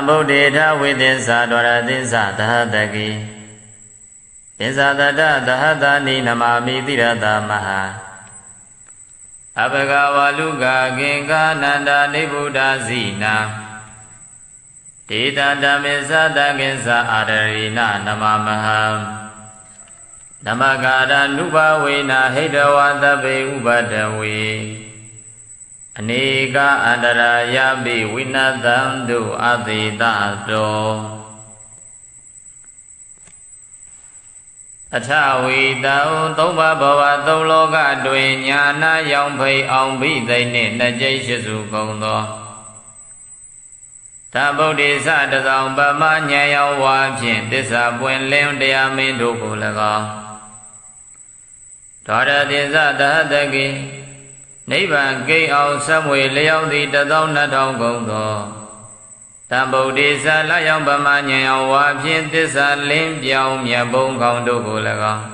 ဗုဒ္ဓေထဝိသင်္စာဒဝရသင်္စာသဟတကိသင်္စာတတသဟတနိနမာမိတိရတမဟာအဘဂဝါလူကဂင်္ဂနန္ဒာနိဗ္ဗုဒ္ဓဇိနာဒေတဓမ္မေသတကိစ္ဆာအာရိဏနမမဟံနမကာရနုဘဝေနဟိတဝသဗ္ဗေဥပဒဝေအနေကအန္တရာယပိဝိနသံတုအသေတတောအထဝီတောသုံးပါးဘဝသုံးလောကတွင်ညာနာရောင်ဖိအောင်ဘိသိနှင့်နှစ်ကျိတ်ရှိစုကုန်သောသဗုဒ္ဓေသတဆောင်ပမဉာဏ်ရောင်ဝါဖြင့်သစ္စာပွင့်လင်းတရားမင်းတို့ကို၎င်းဒေါရတိသသဟတကိနိဗ္ဗာန်ကိန်းအောင်ဆက်မွေလျောက်သည့်12000ကုန်သောတံဗုဒ္ဓေသလယောင်ပမဉာဏ်ရောင်ဝါဖြင့်သစ္စာလင်းပြောင်းမြတ်ဘုံကောင်းတို့ကို၎င်း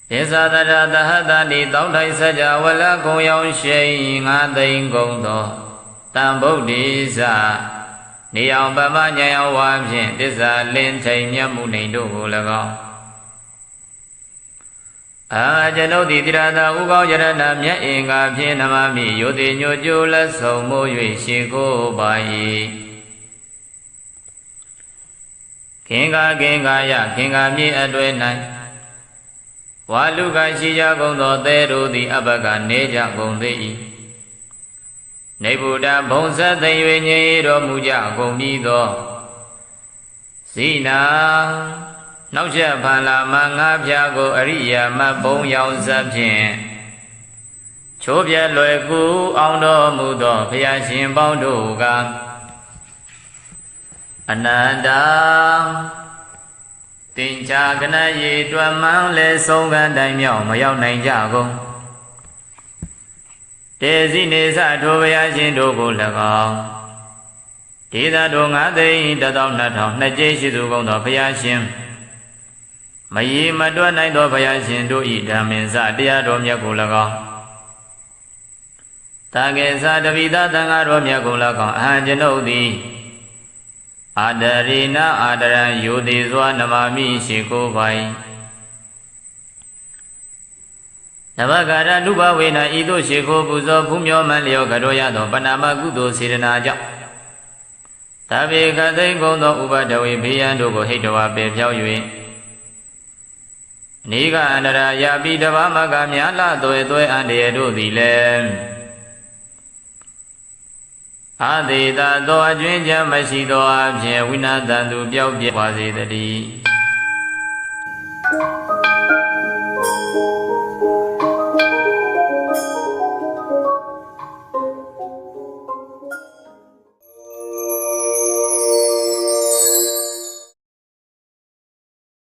သစ္စာတရသဟတတိတောင်းထိုင်စကြဝဠာကုံရောင်ရှိ9သိန်းကုန်သောတံဗုဒ္ဓေသနေအောင်ပမဉာဏ်ရောင်ဝါဖြင့်သစ္စာလင်းထိန်မြတ်မှုနေတို့ကို၎င်းကျွန်ုပ်သည်တိရသာဥကောင်းယရဏမြတ်အင်္ဂါဖြင့်နမမိယိုတိညိုကျိုးလက်ဆုံးမိုး၍ရှေကိုပါ၏ခင်္ဂယခင်္ဂမြေအတွေ့၌ဝါလူကရှိကြကုန်သောသဲတို့သည်အဘကနေကြကုန်သေး၏နေဗုဒ္ဓဘုံဆက်သိ၍ငြိမ်တော်မူကြကုန်ပြီးသောဇိနာနောက်ချက်ဖန်လာမငါးပြားကိုအရိယာမဘုံရောင်စဖြင့်ချိုးပြဲလွယ်ကူအောင်တော်မူသောဘုရားရှင်ပေါင်းတို့ကအနန္တတင်္ချာကနရေတွမ်းမှန်းလဲဆုံးကတိုင်မြောက်မရောက်နိုင်ကြကုန်တေဇိနေသထိုဘုရားရှင်တို့ကို၎င်းဒေသတို့9သိန်း12000နှစ်ကျိရှိသူကုန်သောဘုရားရှင်မရေမတွက်နိုင်သောဘုရားရှင်တို့ဤဓမ္မင်္စတရားတော်မြတ်ကို၎င်းတာကေသတပိသသံဃာတော်မြတ်ကို၎င်းအဟံကျွန်ုပ်သည်အာဒရိဏအာဒရံယိုတိစွာနမမိရှိကိုပိုင်နဘဂရနုဘဝေနဤသို့ရှိခိုးပူဇော်ဖူးမြော်မှန်လျောကတော်ရသောပဏာမကုသိုလ်စေတနာကြောင့်သဗ္ဗေကသိင်ကုန်သောဥပဒဝေဘေးရန်တို့ကိုဟိတဝါပေဖြောက်၍နေကအန္တရာယပိတဘာမကမြာလသွေအန္တရာတို့သည်လည်းအာသေတာသောအကျွင်းချမ်းမရှိသောအဖြင့်ဝိနာတန်သူပျောက်ပြပါစေတည်း